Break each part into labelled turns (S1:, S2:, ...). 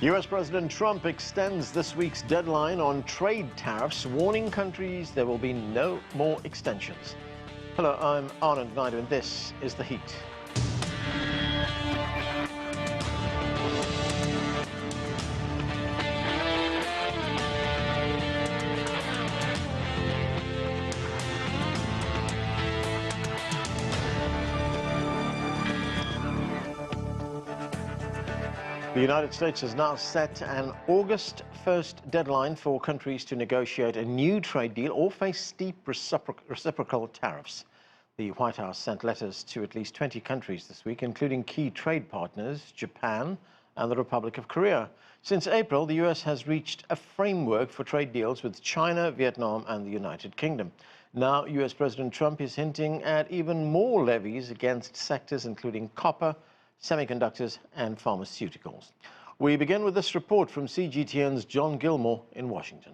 S1: US President Trump extends this week's deadline on trade tariffs, warning countries there will be no more extensions. Hello, I'm Anand Naidu, and this is The Heat. The United States has now set an August 1st deadline for countries to negotiate a new trade deal or face steep reciprocal tariffs. The White House sent letters to at least 20 countries this week, including key trade partners, Japan and the Republic of Korea. Since April, the U.S. has reached a framework for trade deals with China, Vietnam and the United Kingdom. Now, U.S. President Trump is hinting at even more levies against sectors including copper, semiconductors and pharmaceuticals. We begin with this report from CGTN's John Gilmore in Washington.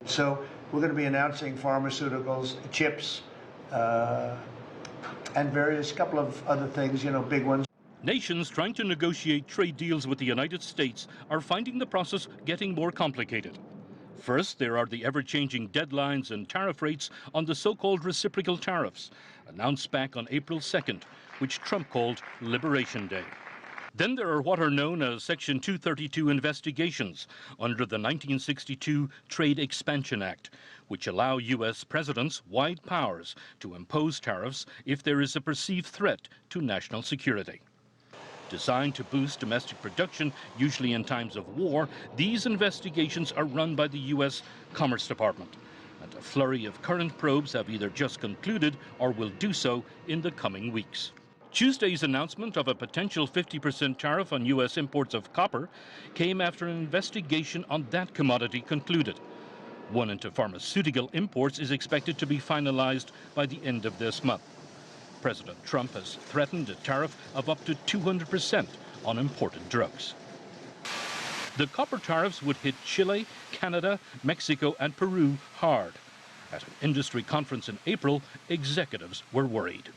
S2: So we're going to be announcing pharmaceuticals, chips, and various couple of other things, big ones.
S3: Nations trying to negotiate trade deals with the United States are finding the process getting more complicated. First, there are the ever-changing deadlines and tariff rates on the so-called reciprocal tariffs, announced back on April 2nd, which Trump called Liberation Day. Then there are what are known as Section 232 investigations under the 1962 Trade Expansion Act, which allow U.S. presidents wide powers to impose tariffs if there is a perceived threat to national security. Designed to boost domestic production, usually in times of war, these investigations are run by the U.S. Commerce Department. And a flurry of current probes have either just concluded or will do so in the coming weeks. Tuesday's announcement of a potential 50% tariff on U.S. imports of copper came after an investigation on that commodity concluded. One into pharmaceutical imports is expected to be finalized by the end of this month. President Trump has threatened a tariff of up to 200% on imported drugs. The copper tariffs would hit Chile, Canada, Mexico and Peru hard. At an industry conference in April, executives were worried.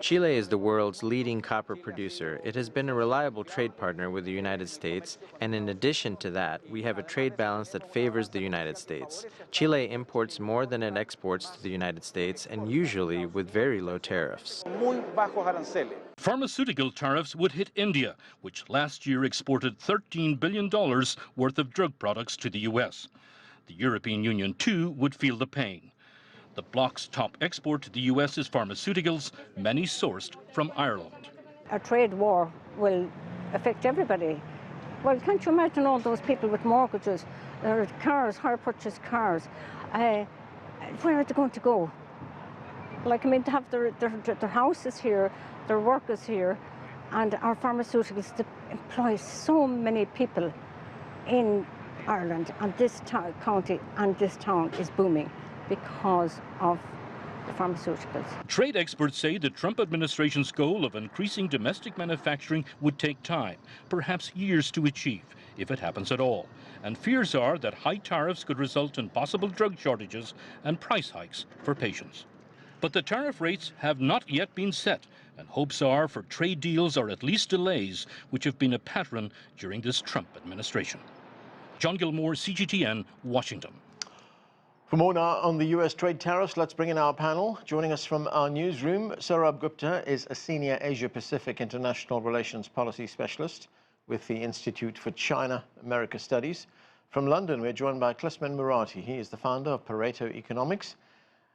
S4: Chile is the world's leading copper producer. It has been a reliable trade partner with the United States, and in addition to that, we have a trade balance that favors the United States. Chile imports more than it exports to the United States, and usually with very low tariffs.
S3: Pharmaceutical tariffs would hit India, which last year exported $13 billion worth of drug products to the U.S. The European Union, too, would feel the pain. The bloc's top export to the U.S. is pharmaceuticals, many sourced from Ireland.
S5: A trade war will affect everybody. Well, can't you imagine all those people with mortgages, their cars, hire-purchased cars? Where are they going to go? Like, I mean, to have their houses here, their work is here, and our pharmaceuticals employ so many people in Ireland, and this county and this town is booming because of the pharmaceuticals.
S3: Trade experts say the Trump administration's goal of increasing domestic manufacturing would take time, perhaps years to achieve, if it happens at all. And fears are that high tariffs could result in possible drug shortages and price hikes for patients. But the tariff rates have not yet been set, and hopes are for trade deals or at least delays, which have been a pattern during this Trump administration. John Gilmore, CGTN, Washington.
S1: For more now on the U.S. trade tariffs, let's bring in our panel. Joining us from our newsroom, Sourabh Gupta is a senior Asia-Pacific International Relations Policy Specialist with the Institute for China-America Studies. From London, we're joined by Klisman Murati. He is the founder of Pareto Economics,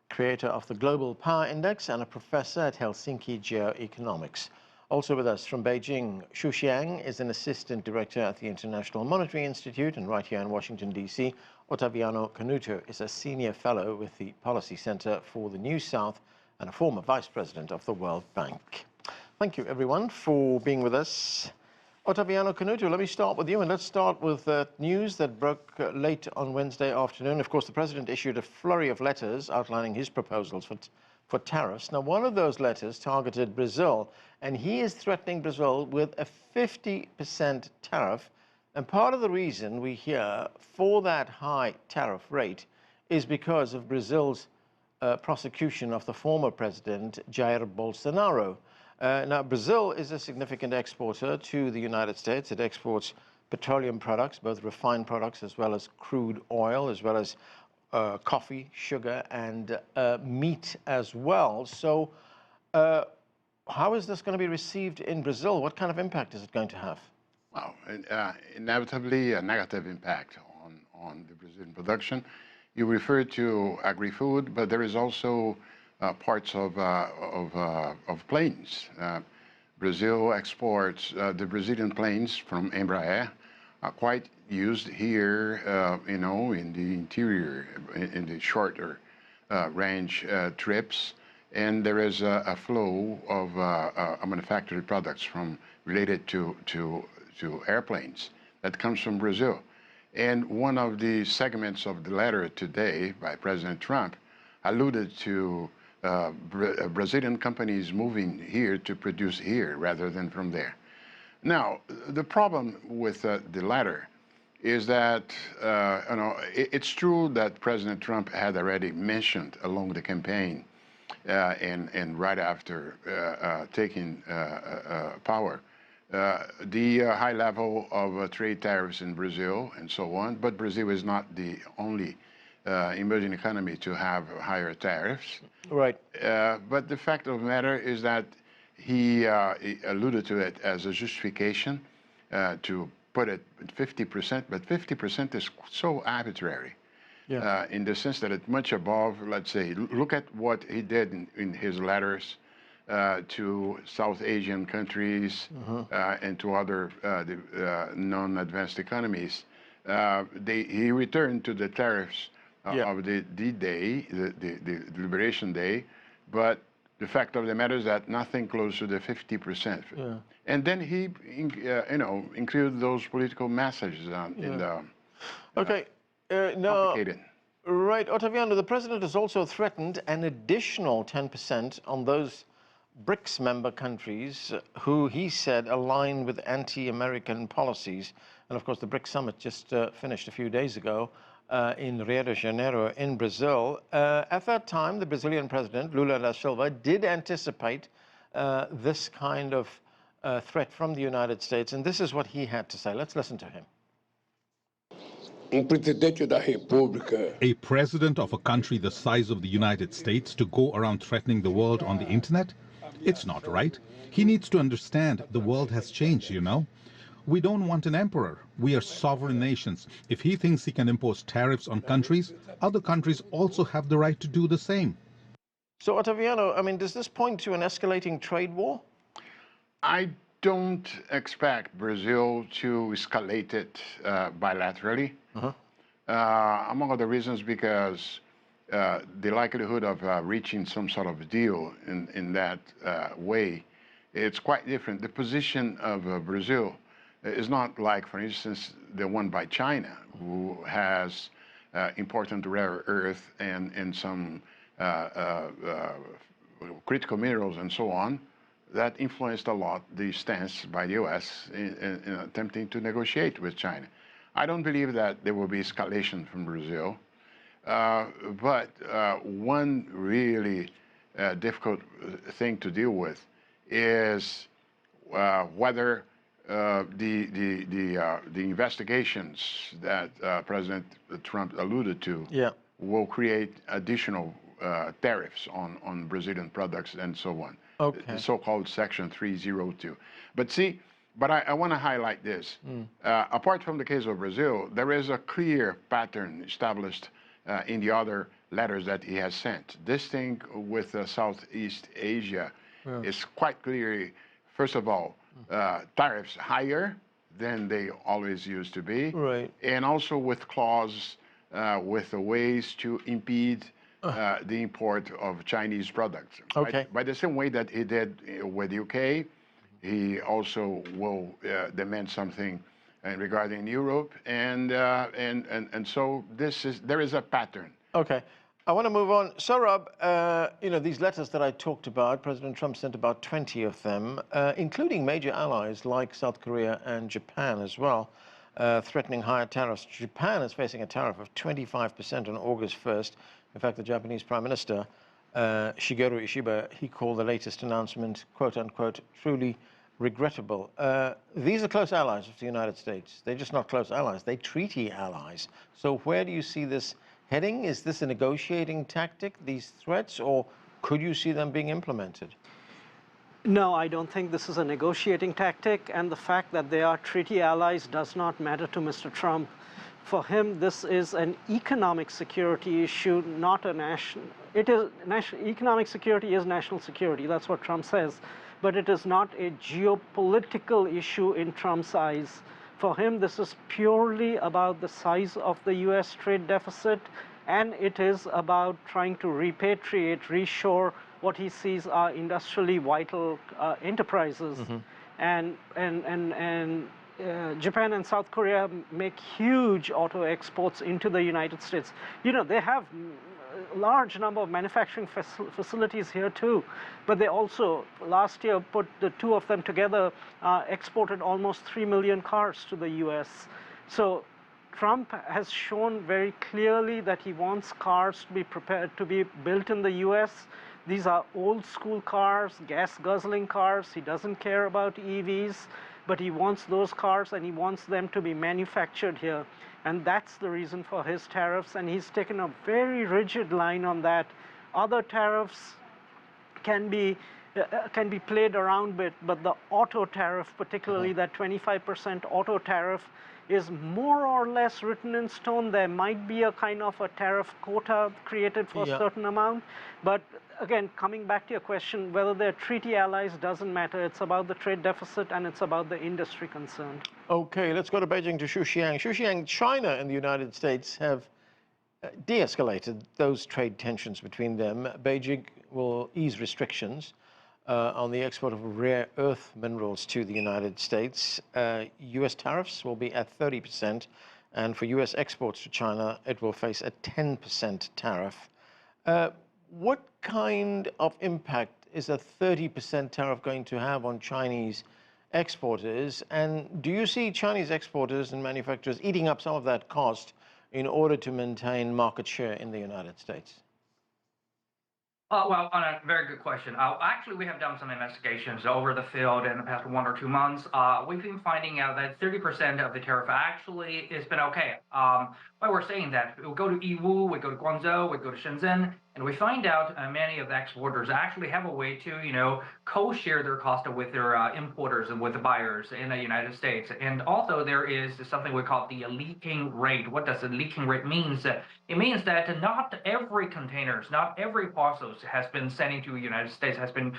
S1: creator of the Global Power Index, and a professor at Helsinki Geoeconomics. Also with us from Beijing, Qiang is an assistant director at the International Monetary Institute, and right here in Washington, D.C., Otaviano Canuto is a senior fellow with the Policy Center for the New South and a former vice president of the World Bank. Thank you, everyone, for being with us. Otaviano Canuto, let me start with you, and let's start with news that broke late on Wednesday afternoon. Of course, the president issued a flurry of letters outlining his proposals for tariffs. Now, one of those letters targeted Brazil, and he is threatening Brazil with a 50% tariff. And part of the reason we hear for that high tariff rate is because of Brazil's prosecution of the former president, Jair Bolsonaro. Now, Brazil is a significant exporter to the United States. It exports petroleum products, both refined products as well as crude oil, as well as coffee, sugar, and meat as well. So how is this going to be received in Brazil? What kind of impact is it going to have?
S6: Well, inevitably a negative impact on the Brazilian production. You refer to agri-food, but there is also parts of planes. Brazil exports the Brazilian planes from Embraer are quite used here, you know, in the interior, in the shorter range trips. And there is a flow of manufactured products related to airplanes that comes from Brazil. And one of the segments of the letter today by President Trump alluded to Brazilian companies moving here to produce here rather than from there. Now, the problem with the letter is that, you know, it's true that President Trump had already mentioned along the campaign and right after taking power, the high level of trade tariffs in Brazil and so on, but Brazil is not the only emerging economy to have higher tariffs.
S1: Right.
S6: But the fact of the matter is that he alluded to it as a justification to put it at 50%, but 50% is so arbitrary. Yeah. In the sense that it's much above, let's say, look at what he did in his letters to South Asian countries and to other non-advanced economies. He returned to the tariffs of the D-Day, the Liberation Day, but the fact of the matter is that nothing close to the 50%. Yeah. And then he, you know, included those political messages in the complicated.
S1: Right, Otaviano, the president has also threatened an additional 10% on those BRICS member countries who he said align with anti-American policies. And of course, the BRICS summit just finished a few days ago in Rio de Janeiro in Brazil. At that time, the Brazilian president, Lula da Silva, did anticipate this kind of threat from the United States. And this is what he had to say. Let's listen to him.
S7: A president of a country the size of the United States to go around threatening the world on the internet? It's not right. He needs to understand the world has changed, you know. We don't want an emperor. We are sovereign nations. If he thinks he can impose tariffs on countries, other countries also have the right to do the same.
S1: So, Otaviano, I mean, does this point to an escalating trade war?
S6: I don't expect Brazil to escalate it bilaterally. Among other reasons, because the likelihood of reaching some sort of deal in that way, it's quite different. The position of Brazil is not like, for instance, the one by China, who has important rare earth and some critical minerals and so on, that influenced a lot the stance by the U.S. in attempting to negotiate with China. I don't believe that there will be escalation from Brazil, but one really difficult thing to deal with is whether the investigations that President Trump alluded to will create additional tariffs on Brazilian products and so on. The so-called Section 302. But see, I want to highlight this. Apart from the case of Brazil, there is a clear pattern established in the other letters that he has sent. This thing with Southeast Asia is quite clearly, first of all, tariffs higher than they always used to be, and also with clauses with ways to impede the import of Chinese products. By the same way that he did with the UK, he also will demand something regarding Europe, and so there is a pattern.
S1: Okay, I want to move on. Sourabh, you know, these letters that I talked about, President Trump sent about 20 of them, including major allies like South Korea and Japan as well, threatening higher tariffs. Japan is facing a tariff of 25% on August 1st. In fact, the Japanese Prime Minister Shigeru Ishiba, he called the latest announcement, quote unquote, truly regrettable. These are close allies of the United States. They're just not close allies, they're treaty allies. So where do you see this heading? Is this a negotiating tactic, these threats, or could you see them being implemented?
S8: No, I don't think this is a negotiating tactic, and the fact that they are treaty allies does not matter to Mr. Trump. For him, this is an economic security issue, not a national. Economic security is national security. That's what Trump says, but it is not a geopolitical issue in Trump's eyes. For him, this is purely about the size of the U.S. trade deficit, and it is about trying to repatriate, reshore what he sees are industrially vital enterprises. And Japan and South Korea make huge auto exports into the United States. You know, they have a large number of manufacturing facilities here too, but they also, last year, put the two of them together, exported almost 3 million cars to the US. So Trump has shown very clearly that he wants cars to be prepared to be built in the US. These are old school cars, gas guzzling cars. He doesn't care about EVs, but he wants those cars and he wants them to be manufactured here. And that's the reason for his tariffs, and he's taken a very rigid line on that. Other tariffs can be played around with, but the auto tariff, particularly that 25% auto tariff, is more or less written in stone. There might be a kind of a tariff quota created for a certain amount, but again, coming back to your question, whether they're treaty allies doesn't matter. It's about the trade deficit and it's about the industry concerned.
S1: Okay, let's go to Beijing to Qiang. Qiang, China and the United States have de-escalated those trade tensions between them. Beijing will ease restrictions on the export of rare earth minerals to the United States. U.S. tariffs will be at 30%, and for U.S. exports to China, it will face a 10% tariff. What kind of impact is a 30% tariff going to have on Chinese exporters? And do you see Chinese exporters and manufacturers eating up some of that cost in order to maintain market share in the United States?
S9: Well, on a very good question. Actually, we have done some investigations over the field in the past 1 or 2 months. We've been finding out that 30% of the tariff actually has been okay. Why we're saying that? We go to Yiwu, we go to Guangzhou, we go to Shenzhen, and we find out many of the exporters actually have a way to, you know, co-share their cost with their importers and with the buyers in the United States. And also there is something we call the leaking rate. What does the leaking rate mean? It means that not every containers, not every parcels has been sending to the United States has been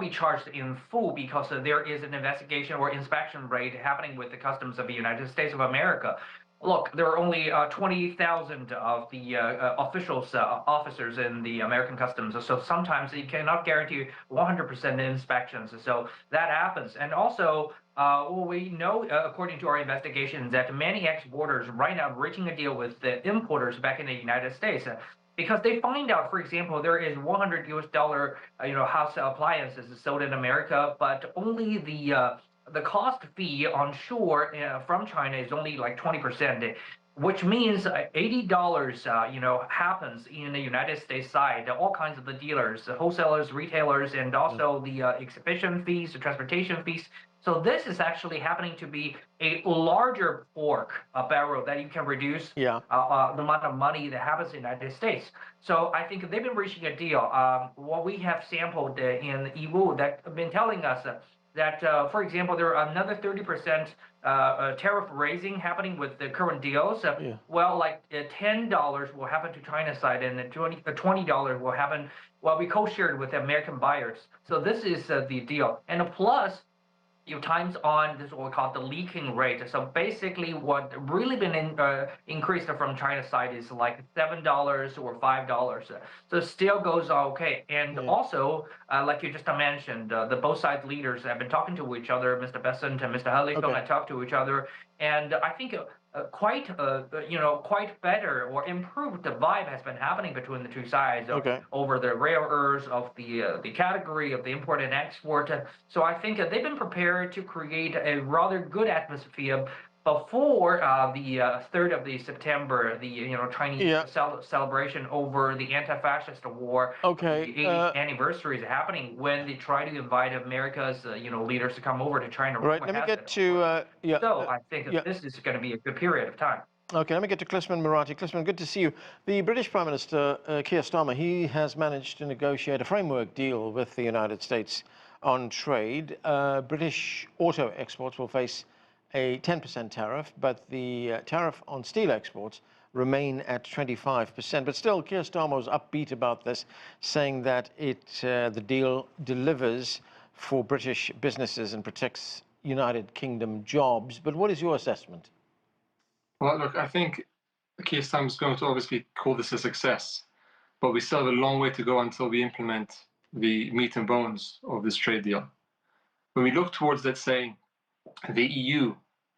S9: be charged in full, because there is an investigation or inspection rate happening with the customs of the United States of America. Look, there are only 20,000 of the officers in the American Customs, so sometimes you cannot guarantee 100% inspections. So that happens. And also, we know, according to our investigations, that many exporters right now are reaching a deal with the importers back in the United States. Because they find out, for example, there is $100 house appliances sold in America, but only the cost fee on shore from China is only like 20%, which means $80 happens in the United States side. All kinds of the dealers, the wholesalers, retailers, and also the exhibition fees, the transportation fees. So this is actually happening to be a larger pork barrel that you can reduce the amount of money that happens in the United States. So I think they've been reaching a deal. What we have sampled in Yiwu that have been telling us that, for example, there are another 30% tariff raising happening with the current deals. Well, like $10 will happen to China side, and $20 will happen, we co-shared with American buyers. So this is the deal. And plus, times on this is what we call the leaking rate. So basically what really been increased from China's side is like $7 or $5. So it still goes okay. And also, like you just mentioned, the both side leaders have been talking to each other. Mr. Bessent and Mr. Helsinki have talked to each other. And I think quite better or improved vibe has been happening between the two sides over the rare earths of the category of the import and export. So I think they've been prepared to create a rather good atmosphere before the 3rd of the September, the Chinese celebration over the anti-fascist war, the 80th anniversary is happening, when they try to invite America's leaders to come over to China.
S1: Right. Let me get to
S9: So I think that this is going to be a good period of time.
S1: Okay, let me get to Klisman Murati. Klisman, good to see you. The British Prime Minister, Keir Starmer, he has managed to negotiate a framework deal with the United States on trade. British auto exports will face a 10% tariff, but the tariff on steel exports remain at 25%. But still, Keir Starmer was upbeat about this, saying that the deal delivers for British businesses and protects United Kingdom jobs. But what is your assessment?
S10: Well, look, I think Keir Starmer is going to obviously call this a success, but we still have a long way to go until we implement the meat and bones of this trade deal. When we look towards, let's say, the EU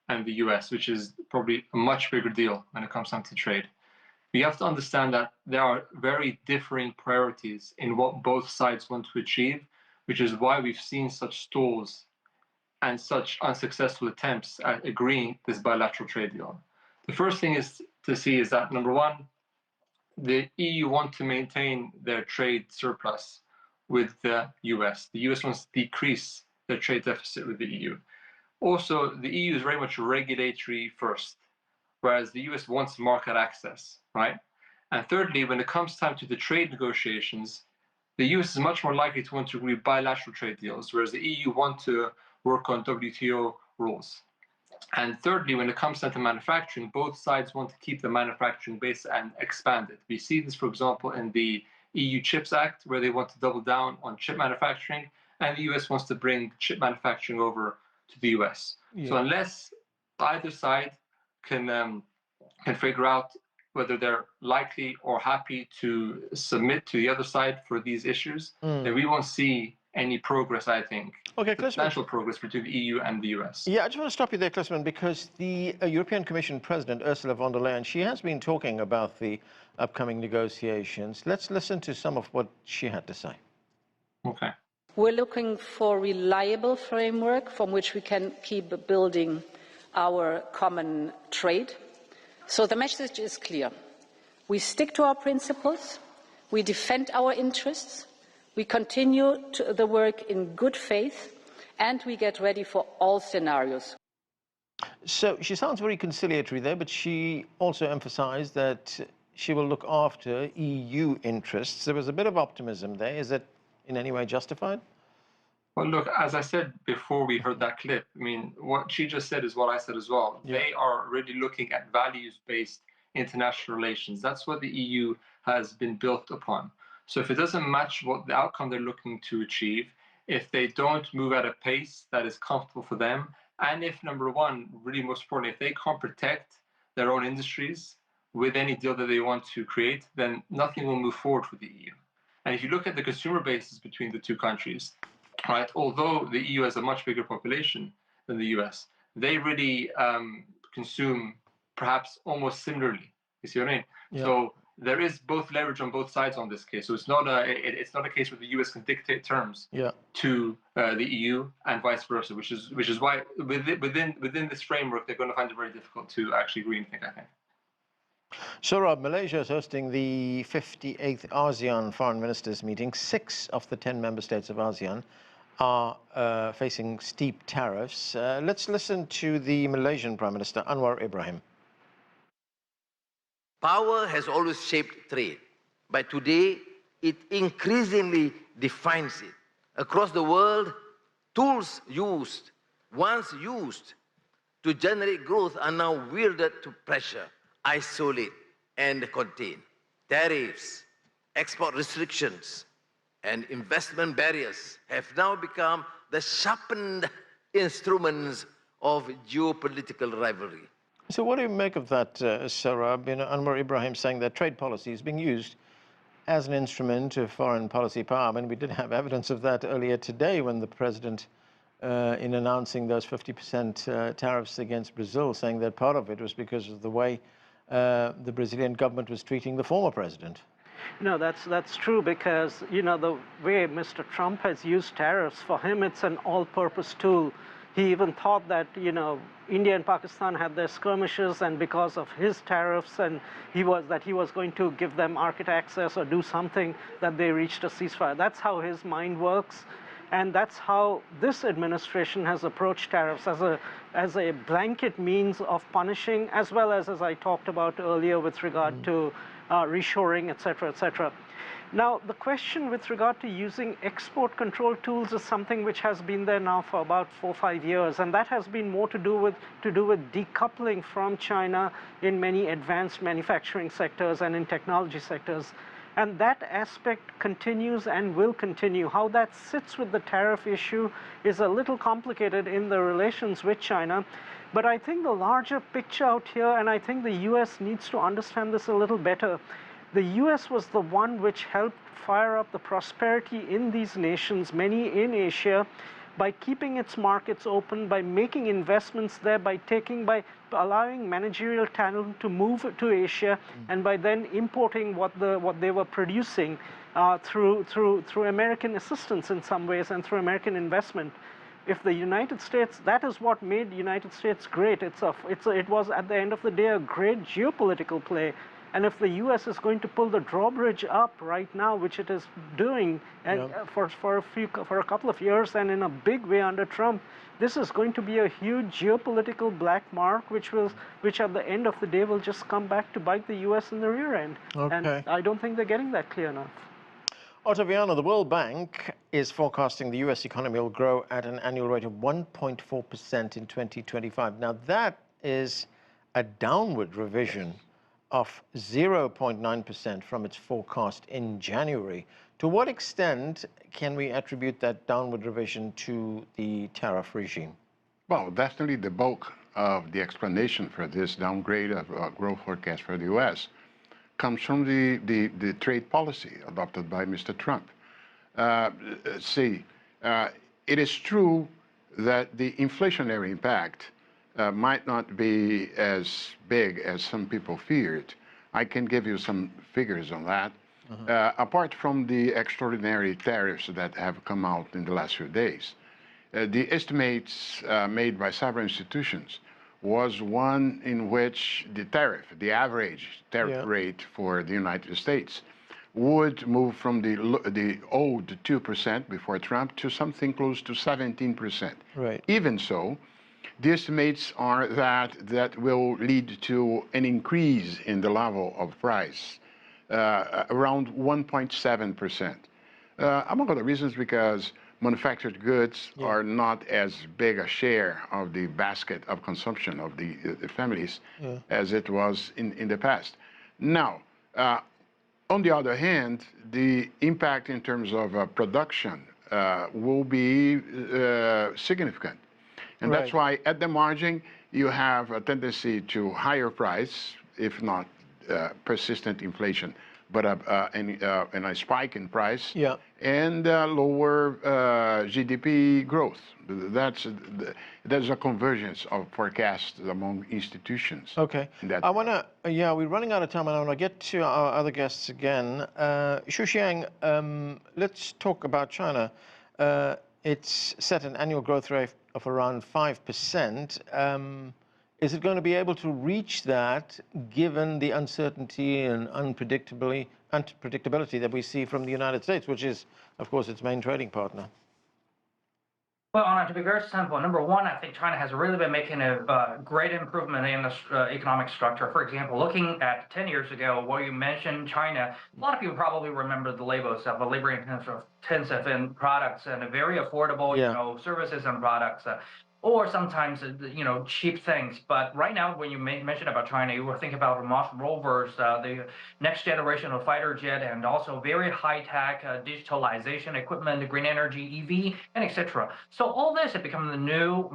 S10: and the US, which is probably a much bigger deal when it comes down to trade, we have to understand that there are very differing priorities in what both sides want to achieve, which is why we've seen such stalls and such unsuccessful attempts at agreeing this bilateral trade deal. The first thing to see is that, number one, the EU want to maintain their trade surplus with the US. The US wants to decrease their trade deficit with the EU. Also, the EU is very much regulatory first, whereas the US wants market access, right? And thirdly, when it comes time to the trade negotiations, the US is much more likely to want to agree bilateral trade deals, whereas the EU want to work on WTO rules. And thirdly, when it comes down to manufacturing, both sides want to keep the manufacturing base and expand it. We see this, for example, in the EU Chips Act, where they want to double down on chip manufacturing, and the US wants to bring chip manufacturing over to the US. So unless either side can figure out whether they're likely or happy to submit to the other side for these issues, then we won't see any progress, I think.
S1: Okay,
S10: substantial progress between the EU and the US.
S1: Yeah, I just want to stop you there, Klisman, because the European Commission President, Ursula von der Leyen, she has been talking about the upcoming negotiations. Let's listen to some of what she had to say.
S10: Okay.
S11: We're looking for a reliable framework from which we can keep building our common trade. So the message is clear. We stick to our principles, we defend our interests, we continue the work in good faith, and we get ready for all scenarios.
S1: So she sounds very conciliatory there, but she also emphasized that she will look after EU interests. There was a bit of optimism there. Is it in any way justified?
S10: Well, look, as I said before we heard that clip, I mean, what she just said is what I said as well. Yeah. They are really looking at values-based international relations. That's what the EU has been built upon. So if it doesn't match what the outcome they're looking to achieve, if they don't move at a pace that is comfortable for them, and if, number one, really most importantly, if they can't protect their own industries with any deal that they want to create, then nothing will move forward with the EU. And if you look at the consumer bases between the two countries, right, although the EU has a much bigger population than the US, they really consume perhaps almost similarly. You see what I mean? Yeah. So there is both leverage on both sides on this case. So it's not a case where the US can dictate terms to the EU and vice versa, which is why within this framework they're going to find it very difficult to actually agree anything, I think.
S1: Sourabh, Malaysia is hosting the 58th ASEAN Foreign Ministers meeting. 6 of the 10 member states of ASEAN are facing steep tariffs. Let's listen to the Malaysian Prime Minister, Anwar Ibrahim.
S12: Power has always shaped trade, but today it increasingly defines it. Across the world, tools once used to generate growth are now wielded to pressure, isolate, and contain. Tariffs, export restrictions, and investment barriers have now become the sharpened instruments of geopolitical rivalry.
S1: So what do you make of that, Sourabh? Anwar Ibrahim saying that trade policy is being used as an instrument of foreign policy power. I mean, we did have evidence of that earlier today when the president, in announcing those 50% tariffs against Brazil, saying that part of it was because of the way the Brazilian government was treating the former president.
S8: No, that's true, because the way Mr. Trump has used tariffs, for him it's an all-purpose tool. He even thought that, you know, India and Pakistan had their skirmishes, and because of his tariffs, and he was going to give them market access or do something, that they reached a ceasefire. That's how his mind works, and that's how this administration has approached tariffs, as a blanket means of punishing, as well as I talked about earlier with regard to reshoring, et cetera, et cetera. Now, the question with regard to using export control tools is something which has been there now for about 4 or 5 years, and that has been more to do with decoupling from China in many advanced manufacturing sectors and in technology sectors. And that aspect continues and will continue. How that sits with the tariff issue is a little complicated in the relations with China. But I think the larger picture out here, and I think the US needs to understand this a little better, the US was the one which helped fire up the prosperity in these nations, many in Asia, by keeping its markets open, by making investments there, by allowing managerial talent to move to Asia, and by then importing what they were producing through American assistance in some ways and through American investment. If the United States, that is what made the United States great. It was at the end of the day a great geopolitical play. And if the U.S. is going to pull the drawbridge up right now, which it is doing for a couple of years and in a big way under Trump, this is going to be a huge geopolitical black mark, which at the end of the day will just come back to bite the U.S. in the rear end.
S1: Okay.
S8: And I don't think they're getting that clear enough.
S1: Otaviano, the World Bank is forecasting the U.S. economy will grow at an annual rate of 1.4% in 2025. Now, that is a downward revision of 0.9% from its forecast in January. To what extent can we attribute that downward revision to the tariff regime?
S6: Well, definitely the bulk of the explanation for this downgrade of growth forecast for the U.S. comes from the trade policy adopted by Mr. Trump. It is true that the inflationary impact might not be as big as some people feared. I can give you some figures on that. Apart from the extraordinary tariffs that have come out in the last few days, the estimates made by several institutions was one in which the average tariff rate for the United States would move from the old 2% before Trump to something close to 17%.
S1: Right.
S6: Even so, the estimates are that will lead to an increase in the level of price around 1.7%. Among other reasons, because manufactured goods are not as big a share of the basket of consumption of the families as it was in the past. Now, on the other hand, the impact in terms of production will be significant. And that's why at the margin, you have a tendency to higher price, if not persistent inflation, but a spike in price and lower GDP growth. There's a convergence of forecasts among institutions.
S1: Okay. I want to, we're running out of time, and I want to get to our other guests again. Qiang, let's talk about China. It's set an annual growth rate of around 5%. Is it going to be able to reach that given the uncertainty and unpredictability that we see from the United States, which is, of course, its main trading partner?
S9: Well, Anna, to be very simple, number one, I think China has really been making a great improvement in the economic structure. For example, looking at 10 years ago, where you mentioned China, a lot of people probably remember the labels of a labor-intensive in products and a very affordable, services and products. Or sometimes, cheap things. But right now, when you mention about China, you will think about Mars rovers, the next generation of fighter jet, and also very high-tech digitalization equipment, green energy, EV, and etc. So all this has become the new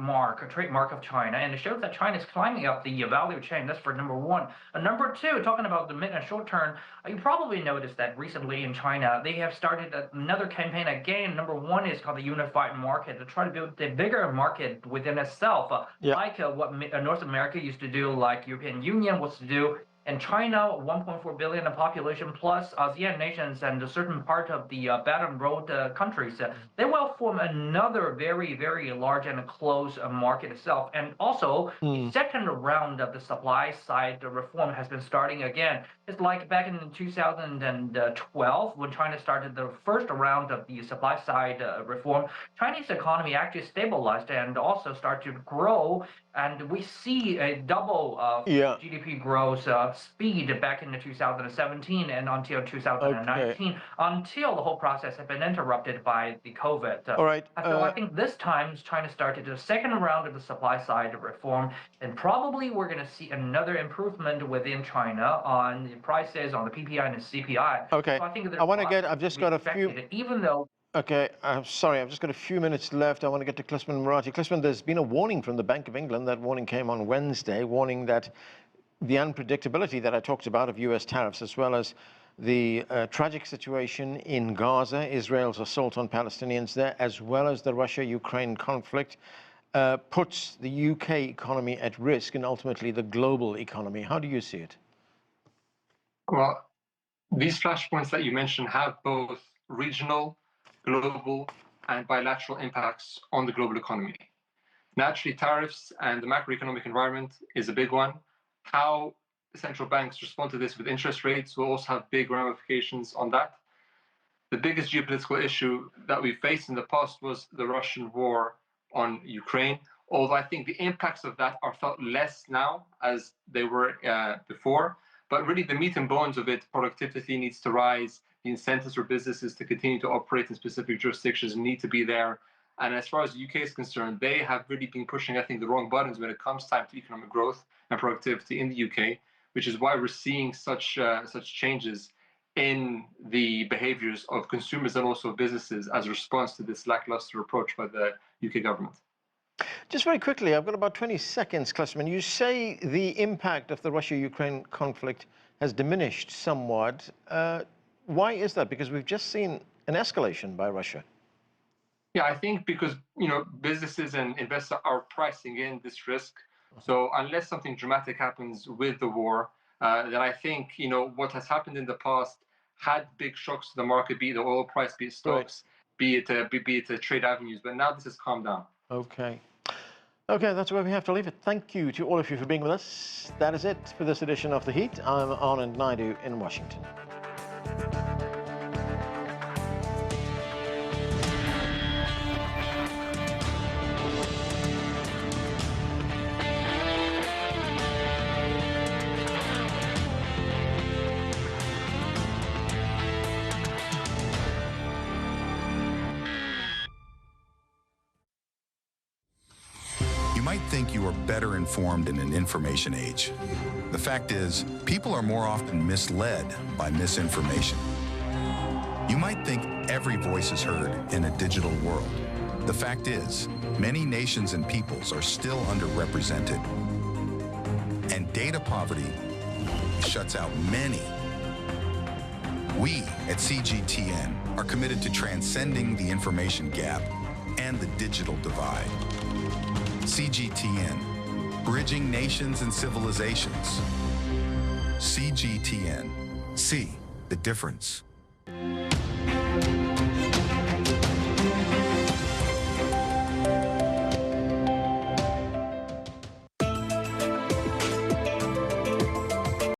S9: trademark of China, and it shows that China is climbing up the value chain. That's for number one. Number two, talking about the mid and short term, you probably noticed that recently in China, they have started another campaign again. Number one is called the unified market, to try to build a bigger market within itself, like what North America used to do, like European Union was to do. And China, 1.4 billion population plus ASEAN nations and a certain part of the Belt and Road countries, they will form another very, very large and close market itself. And also, the second round of the supply side reform has been starting again. It's like back in 2012 when China started the first round of the supply side reform. Chinese economy actually stabilized and also started to grow, and we see a double GDP growth speed back in 2017 and until 2019, until the whole process had been interrupted by the COVID.
S1: All right.
S9: So I think this time China started the second round of the supply side reform, and probably we're going to see another improvement within China on the prices, on the PPI and the CPI.
S1: Okay.
S9: So I think
S1: I want to get, I've just got a few.
S9: Even though.
S1: Okay, I'm sorry, I've just got a few minutes left. I want to get to Klisman Murati. Klisman, there's been a warning from the Bank of England. That warning came on Wednesday, warning that the unpredictability that I talked about of US tariffs, as well as the tragic situation in Gaza, Israel's assault on Palestinians there, as well as the Russia-Ukraine conflict, puts the UK economy at risk and ultimately the global economy. How do you see it?
S10: Well, these flashpoints that you mentioned have both regional, global, and bilateral impacts on the global economy. Naturally, tariffs and the macroeconomic environment is a big one. How central banks respond to this with interest rates will also have big ramifications on that. The biggest geopolitical issue that we faced in the past was the Russian war on Ukraine, although I think the impacts of that are felt less now as they were before. But really, the meat and bones of it, productivity needs to rise. The incentives for businesses to continue to operate in specific jurisdictions need to be there. And as far as the UK is concerned, they have really been pushing, I think, the wrong buttons when it comes time to economic growth and productivity in the UK, which is why we're seeing such changes in the behaviors of consumers and also businesses as a response to this lackluster approach by the UK government.
S1: Just very quickly, I've got about 20 seconds, Klisman. You say the impact of the Russia-Ukraine conflict has diminished somewhat. Why is that? Because we've just seen an escalation by Russia.
S10: Yeah, I think because businesses and investors are pricing in this risk. So unless something dramatic happens with the war, then I think what has happened in the past had big shocks to the market, be it the oil price, be it stocks, be it trade avenues. But now this has calmed down.
S1: Okay. Okay, that's where we have to leave it. Thank you to all of you for being with us. That is it for this edition of The Heat. I'm Anand Naidu in Washington.
S13: You might think you are better informed in an information age. The fact is, people are more often misled by misinformation. You might think every voice is heard in a digital world. The fact is, many nations and peoples are still underrepresented. And data poverty shuts out many. We at CGTN are committed to transcending the information gap and the digital divide. CGTN, bridging nations and civilizations. CGTN, see the difference.